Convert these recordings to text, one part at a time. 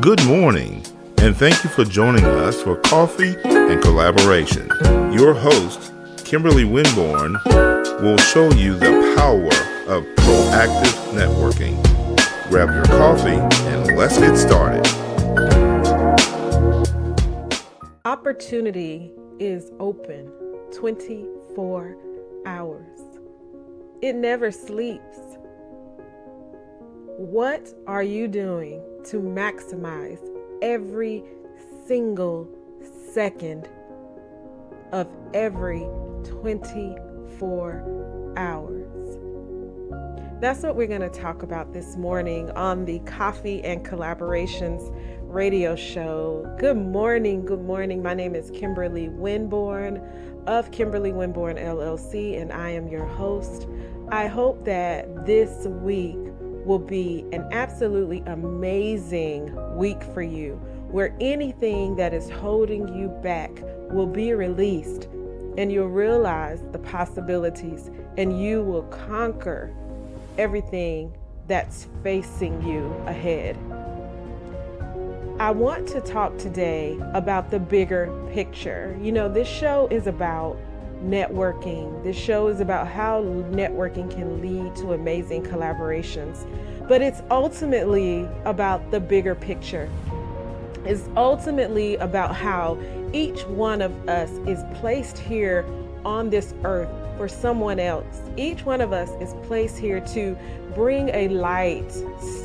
Good morning, and thank you for joining us for Coffee and Collaboration. Your host, Kimberly Winborn, will show you the power of proactive networking. Grab your coffee and let's get started. Opportunity is open 24 hours. It never sleeps. What are you doing to maximize every single second of every 24 hours? That's what we're going to talk about this morning on the Coffee and Collaborations radio show. Good morning. Good morning. My name is Kimberly Winborn of Kimberly Winborn LLC, and I am your host. I hope that this week will be an absolutely amazing week for you, where anything that is holding you back will be released, and you'll realize the possibilities, and you will conquer everything that's facing you ahead. I want to talk today about the bigger picture. You know, this show is about networking. This show is about how networking can lead to amazing collaborations, but it's ultimately about the bigger picture. It's ultimately about how each one of us is placed here on this earth for someone else. Each one of us is placed here to bring a light,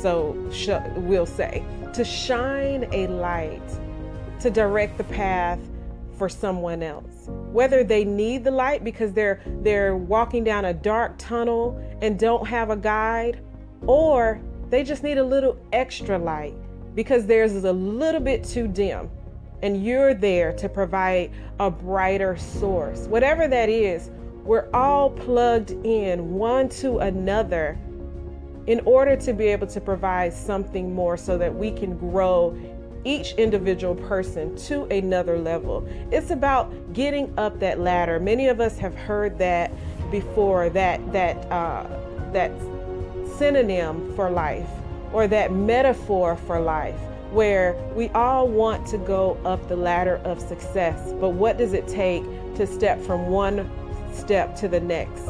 we'll say, to shine a light, to direct the path for someone else. Whether they need the light because they're walking down a dark tunnel and don't have a guide, or they just need a little extra light because theirs is a little bit too dim, and you're there to provide a brighter source. Whatever that is, we're all plugged in one to another in order to be able to provide something more so that we can grow each individual person to another level. It's about getting up that ladder. Many of us have heard that before, that synonym for life, or that metaphor for life, where we all want to go up the ladder of success. But what does it take to step from one step to the next,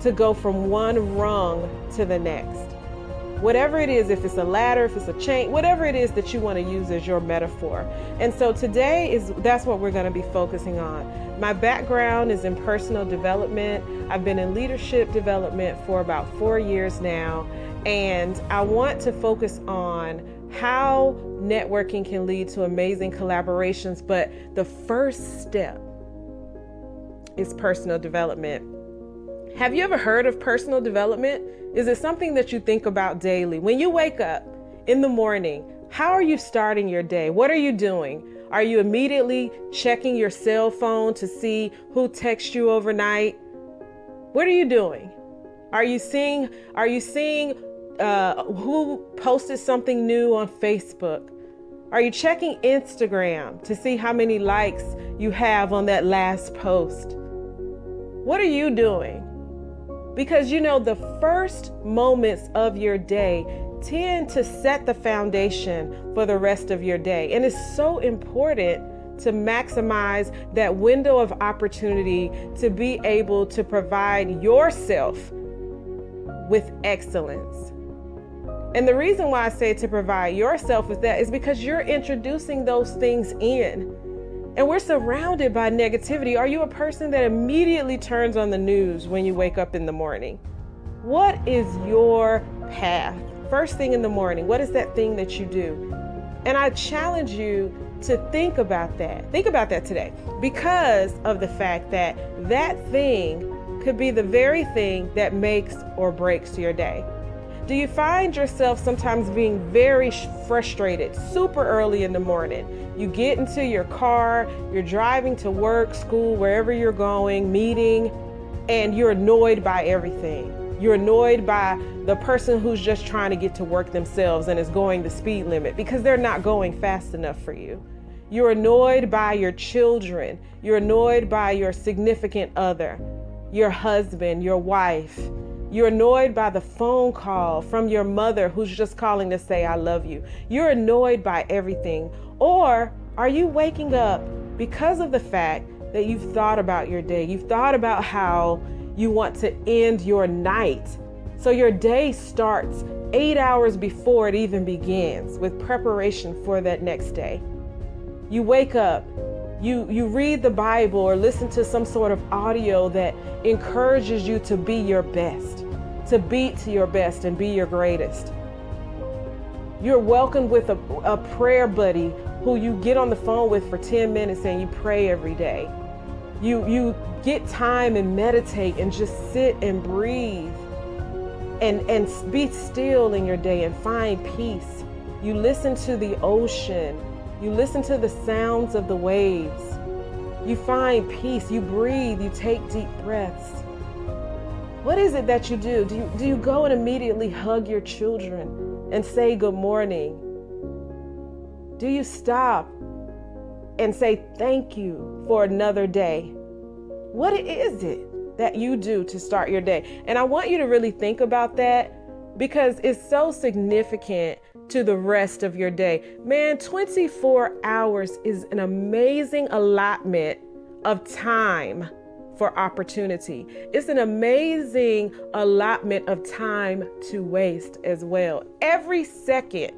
to go from one rung to the next? Whatever it is, if it's a ladder, if it's a chain, whatever it is that you want to use as your metaphor. And so today that's what we're going to be focusing on. My background is in personal development. I've been in leadership development for about 4 years now, and I want to focus on how networking can lead to amazing collaborations. But the first step is personal development. Have you ever heard of personal development? Is it something that you think about daily? When you wake up in the morning, how are you starting your day? What are you doing? Are you immediately checking your cell phone to see who texted you overnight? What are you doing? Are you seeing who posted something new on Facebook? Are you checking Instagram to see how many likes you have on that last post? What are you doing? Because you know, the first moments of your day tend to set the foundation for the rest of your day. And it's so important to maximize that window of opportunity to be able to provide yourself with excellence. And the reason why I say to provide yourself with that is because you're introducing those things in. And we're surrounded by negativity. Are you a person that immediately turns on the news when you wake up in the morning? What is your path? First thing in the morning, what is that thing that you do? And I challenge you to think about that. Think about that today, because of the fact that that thing could be the very thing that makes or breaks your day. Do you find yourself sometimes being very frustrated super early in the morning? You get into your car, you're driving to work, school, wherever you're going, meeting, and you're annoyed by everything. You're annoyed by the person who's just trying to get to work themselves and is going the speed limit because they're not going fast enough for you. You're annoyed by your children. You're annoyed by your significant other, your husband, your wife. You're annoyed by the phone call from your mother who's just calling to say, I love you. You're annoyed by everything. Or are you waking up because of the fact that you've thought about your day? You've thought about how you want to end your night. So your day starts 8 hours before it even begins with preparation for that next day. You wake up, you read the Bible or listen to some sort of audio that encourages you to be your best, to beat to your best and be your greatest. You're welcomed with a prayer buddy who you get on the phone with for 10 minutes and you pray every day. You get time and meditate and just sit and breathe and be still in your day and find peace. You listen to the ocean. You listen to the sounds of the waves. You find peace. You breathe. You take deep breaths. What is it that you do? Do you go and immediately hug your children and say good morning? Do you stop and say thank you for another day? What is it that you do to start your day? And I want you to really think about that because it's so significant to the rest of your day. Man, 24 hours is an amazing allotment of time for opportunity. It's an amazing allotment of time to waste as well. Every second,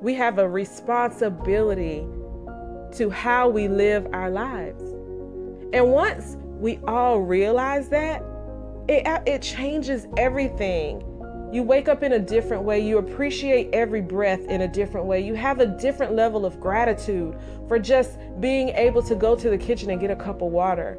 we have a responsibility to how we live our lives. And once we all realize that, it changes everything. You wake up in a different way. You appreciate every breath in a different way. You have a different level of gratitude for just being able to go to the kitchen and get a cup of water,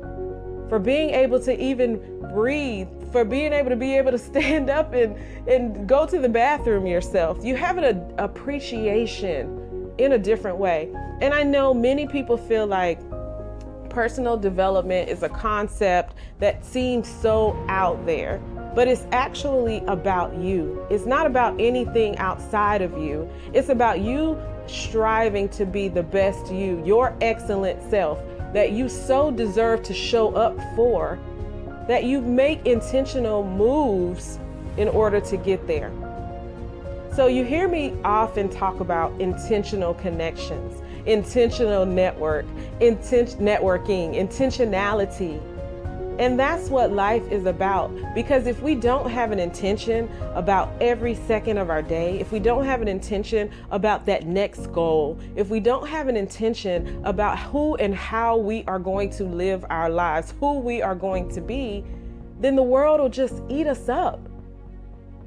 for being able to even breathe, for being able to stand up and go to the bathroom yourself. You have an appreciation in a different way. And I know many people feel like personal development is a concept that seems so out there, but it's actually about you. It's not about anything outside of you. It's about you striving to be the best you, your excellent self that you so deserve to show up for, that you make intentional moves in order to get there. So you hear me often talk about intentional connections, intentional networking, intentionality. And that's what life is about. Because if we don't have an intention about every second of our day, if we don't have an intention about that next goal, if we don't have an intention about who and how we are going to live our lives, who we are going to be, then the world will just eat us up.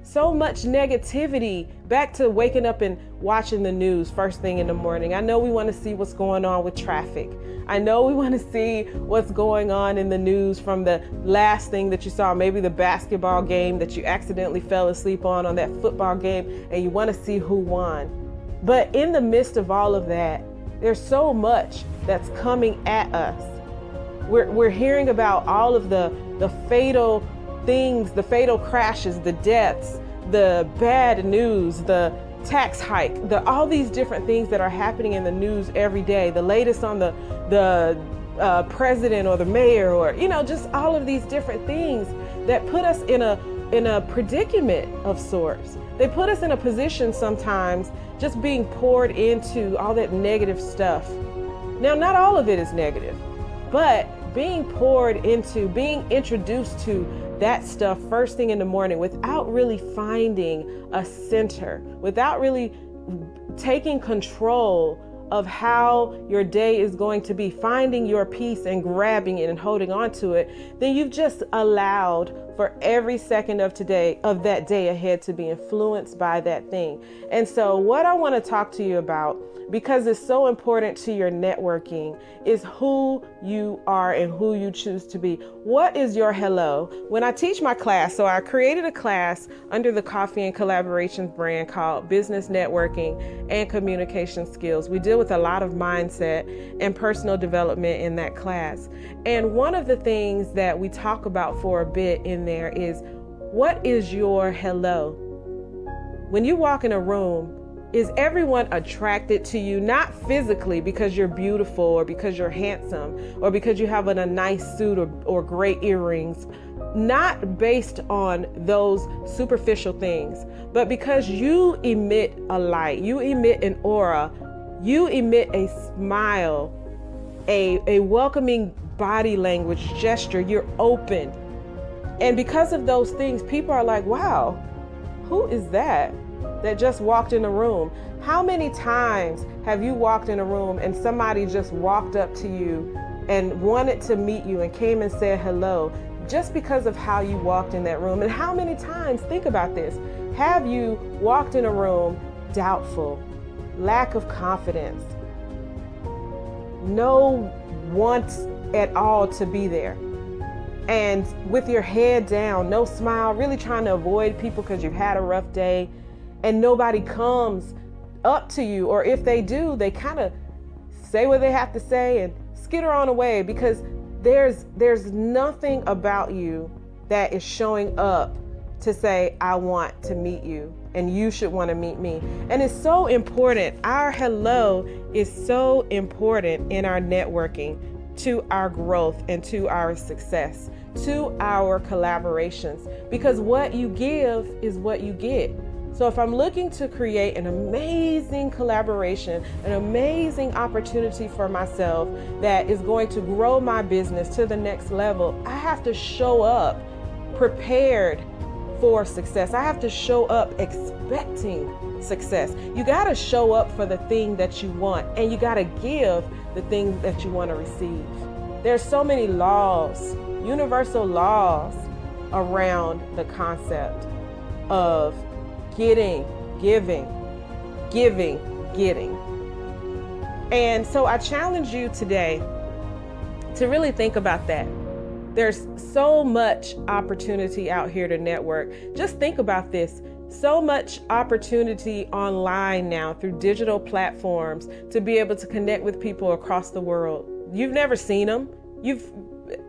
So much negativity. Back to waking up and watching the news first thing in the morning. I know we want to see what's going on with traffic. I know we want to see what's going on in the news from the last thing that you saw, maybe the basketball game that you accidentally fell asleep on that football game, and you want to see who won. But in the midst of all of that, there's so much that's coming at us. We're hearing about all of the fatal things, the fatal crashes, the deaths, the bad news, the tax hike, all these different things that are happening in the news every day. The latest on the president or the mayor, or just all of these different things that put us in a predicament of sorts. They put us in a position sometimes just being poured into all that negative stuff. Now, not all of it is negative, but being poured into, being introduced to that stuff first thing in the morning without really finding a center, without really taking control of how your day is going to be, finding your peace and grabbing it and holding on to it, then you've just allowed for every second of that day ahead to be influenced by that thing. And so what I want to talk to you about, because it's so important to your networking, is who you are and who you choose to be. What is your hello? When I teach my class, so I created a class under the Coffee and Collaborations brand called Business Networking and Communication Skills. We deal with a lot of mindset and personal development in that class. And one of the things that we talk about for a bit in there is, what is your hello? When you walk in a room, is everyone attracted to you, not physically because you're beautiful or because you're handsome or because you have a nice suit or great earrings? not based on those superficial things, but because you emit a light, you emit an aura, you emit a smile, a welcoming body language gesture, you're open. And because of those things, people are like, wow, who is that just walked in a room? How many times have you walked in a room and somebody just walked up to you and wanted to meet you and came and said hello just because of how you walked in that room? And how many times, think about this, have you walked in a room doubtful, lack of confidence, no want at all to be there, and with your head down, no smile, really trying to avoid people because you've had a rough day, and nobody comes up to you, or if they do, they kind of say what they have to say and skitter on away, because there's nothing about you that is showing up to say, I want to meet you and you should want to meet me. And it's so important. Our hello is so important in our networking, to our growth and to our success, to our collaborations, because what you give is what you get. So if I'm looking to create an amazing collaboration, an amazing opportunity for myself that is going to grow my business to the next level, I have to show up prepared for success. I have to show up expecting success. You got to show up for the thing that you want, and you got to give the thing that you want to receive. There's so many laws, universal laws around the concept of getting, giving, getting. And so I challenge you today to really think about that. There's so much opportunity out here to network. Just think about this. So much opportunity online now through digital platforms to be able to connect with people across the world. You've never seen them. You've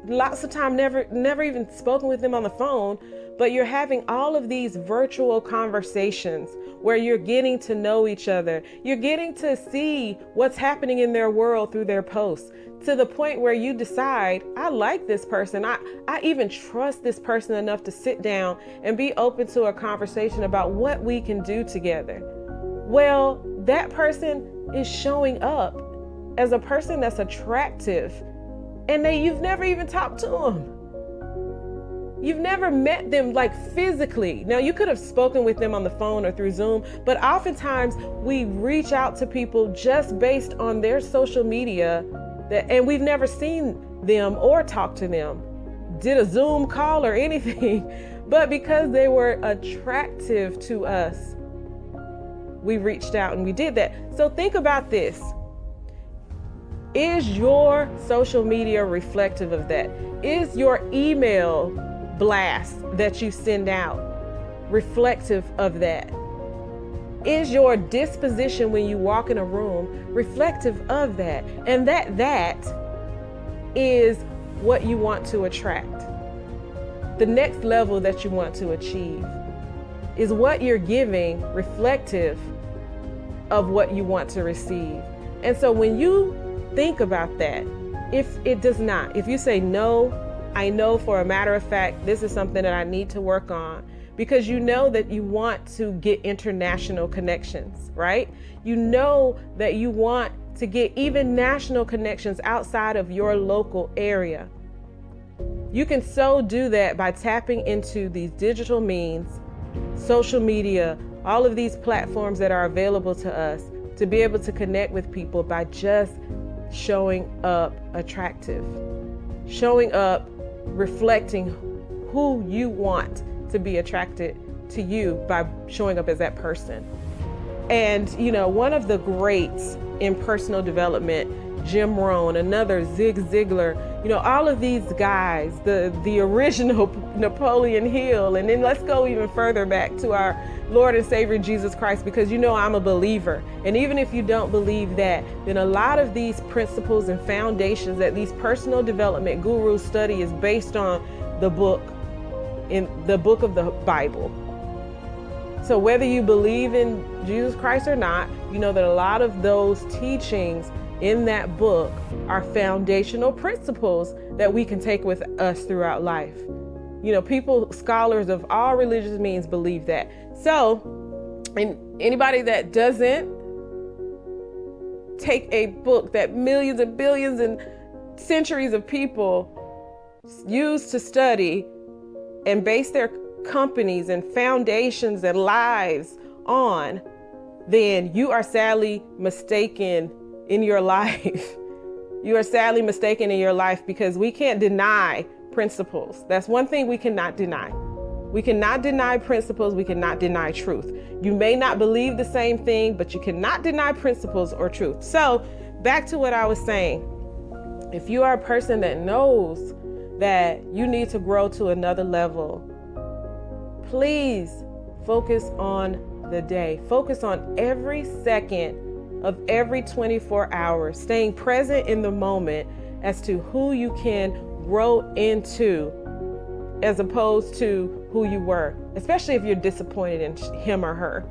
lots of time never even spoken with them on the phone, but you're having all of these virtual conversations where you're getting to know each other. You're getting to see what's happening in their world through their posts, to the point where you decide, I like this person. I even trust this person enough to sit down and be open to a conversation about what we can do together. Well, that person is showing up as a person that's attractive, and you've never even talked to them. You've never met them like physically. Now, you could have spoken with them on the phone or through Zoom, but oftentimes we reach out to people just based on their social media, and we've never seen them or talked to them, did a Zoom call or anything, but because they were attractive to us, we reached out and we did that. So think about this. Is your social media reflective of that? Is your email blast that you send out reflective of that? Is your disposition when you walk in a room reflective of that? And that is what you want to attract. The next level that you want to achieve is what you're giving reflective of what you want to receive. And so when you think about that, if it does not, if you say, no, I know for a matter of fact, this is something that I need to work on, because you know that you want to get international connections, right? You know that you want to get even national connections outside of your local area. You can so do that by tapping into these digital means, social media, all of these platforms that are available to us to be able to connect with people by just showing up attractive, showing up reflecting who you want to be attracted to you by showing up as that person. And, one of the greats in personal development, Jim Rohn, another Zig Ziglar, all of these guys, the original Napoleon Hill, and then let's go even further back to our Lord and Savior Jesus Christ, because I'm a believer. And even if you don't believe that, then a lot of these principles and foundations that these personal development gurus study is based on the book of the Bible. So whether you believe in Jesus Christ or not, you know that a lot of those teachings in that book are foundational principles that we can take with us throughout life. Scholars of all religious means believe that. So, and anybody that doesn't take a book that millions and billions and centuries of people use to study and base their companies and foundations and lives on, then you are sadly mistaken in your life. You are sadly mistaken in your life, because we can't deny principles. That's one thing we cannot deny. We cannot deny principles. We cannot deny truth. You may not believe the same thing, but you cannot deny principles or truth. So back to what I was saying. If you are a person that knows that you need to grow to another level, please focus on the day. Focus on every second of every 24 hours, staying present in the moment as to who you can grow into, as opposed to who you were, especially if you're disappointed in him or her.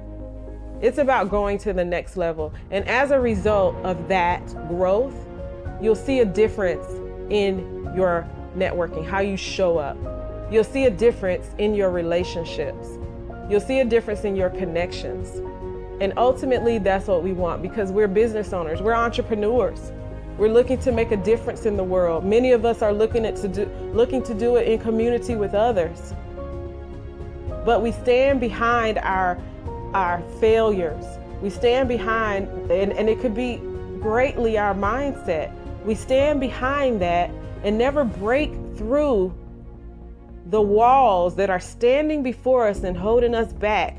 It's about going to the next level. And as a result of that growth, you'll see a difference in your networking, how you show up. You'll see a difference in your relationships. You'll see a difference in your connections. And ultimately, that's what we want, because we're business owners, we're entrepreneurs. We're looking to make a difference in the world. Many of us are looking to do it in community with others. But we stand behind our failures. We stand behind, and it could be greatly our mindset. We stand behind that and never break through the walls that are standing before us and holding us back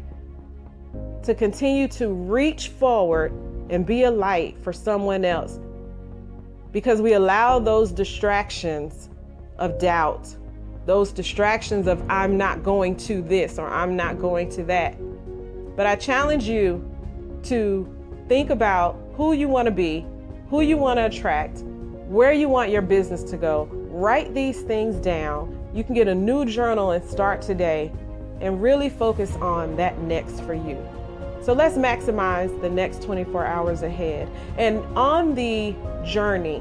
to continue to reach forward and be a light for someone else. Because we allow those distractions of doubt, those distractions of I'm not going to this or I'm not going to that. But I challenge you to think about who you want to be, who you want to attract, where you want your business to go. Write these things down. You can get a new journal and start today and really focus on that next for you. So let's maximize the next 24 hours ahead. And on the journey,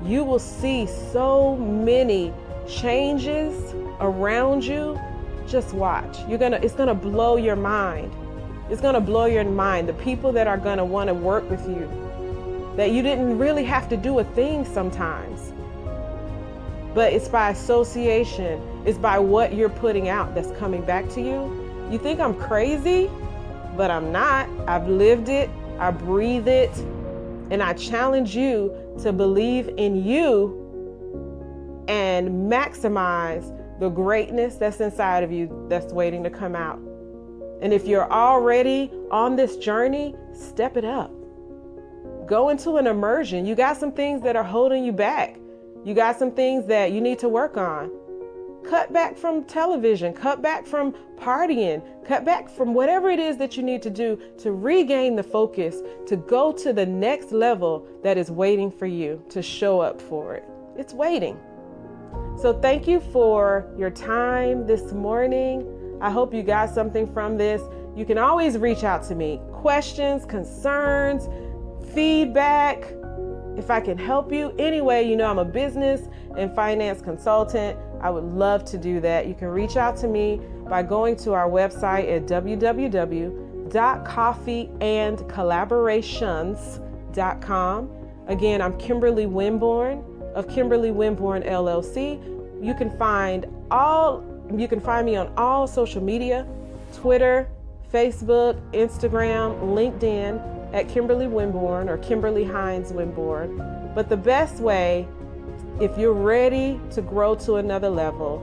you will see so many changes around you. Just watch. It's gonna blow your mind. It's gonna blow your mind. The people that are gonna want to work with you, that you didn't really have to do a thing sometimes. But it's by association. It's by what you're putting out that's coming back to you. You think I'm crazy? But I'm not. I've lived it, I breathe it, and I challenge you to believe in you and maximize the greatness that's inside of you that's waiting to come out. And if you're already on this journey, step it up. Go into an immersion. You got some things that are holding you back. You got some things that you need to work on. Cut back from television, cut back from partying, cut back from whatever it is that you need to do to regain the focus, to go to the next level that is waiting for you to show up for it. It's waiting. So thank you for your time this morning. I hope you got something from this. You can always reach out to me. Questions, concerns, feedback. If I can help you anyway, I'm a business and finance consultant. I would love to do that. You can reach out to me by going to our website at www.coffeeandcollaborations.com. Again, I'm Kimberly Winborn of Kimberly Winborn LLC. You can find me on all social media, Twitter, Facebook, Instagram, LinkedIn at Kimberly Winborn or Kimberly Hines Winborn. But the best way, if you're ready to grow to another level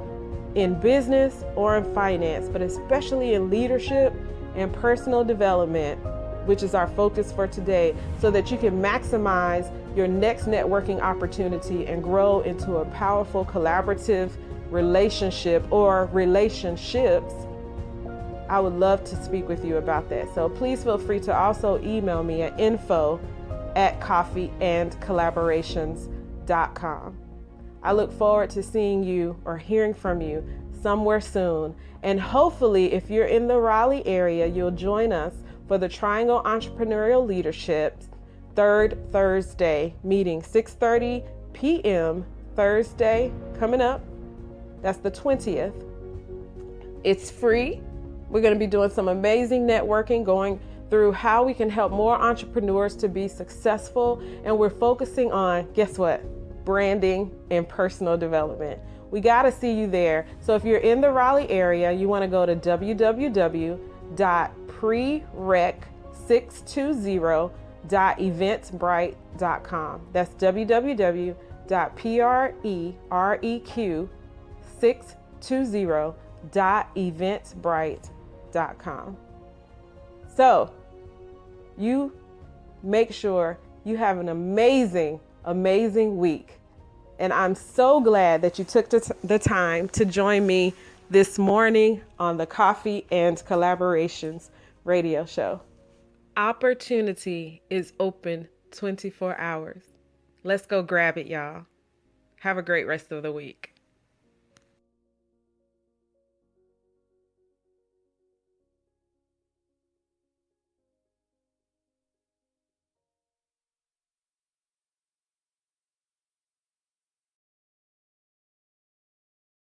in business or in finance, but especially in leadership and personal development, which is our focus for today, so that you can maximize your next networking opportunity and grow into a powerful collaborative relationship or relationships, I would love to speak with you about that. So please feel free to also email me at info@coffeeandcollaborations.com. I look forward to seeing you or hearing from you somewhere soon. And hopefully, if you're in the Raleigh area, you'll join us for the Triangle Entrepreneurial Leadership third Thursday meeting, 6:30 p.m. Thursday coming up. That's the 20th. It's free. We're going to be doing some amazing networking, going through how we can help more entrepreneurs to be successful. And we're focusing on, guess what? Branding and personal development. We got to see you there. So if you're in the Raleigh area, you want to go to www.prereq620.eventbrite.com. That's www.prereq620.eventbrite.com. So you make sure you have an amazing week. And I'm so glad that you took the time to join me this morning on the Coffee and Collaborations radio show. Opportunity is open 24 hours. Let's go grab it, y'all. Have a great rest of the week.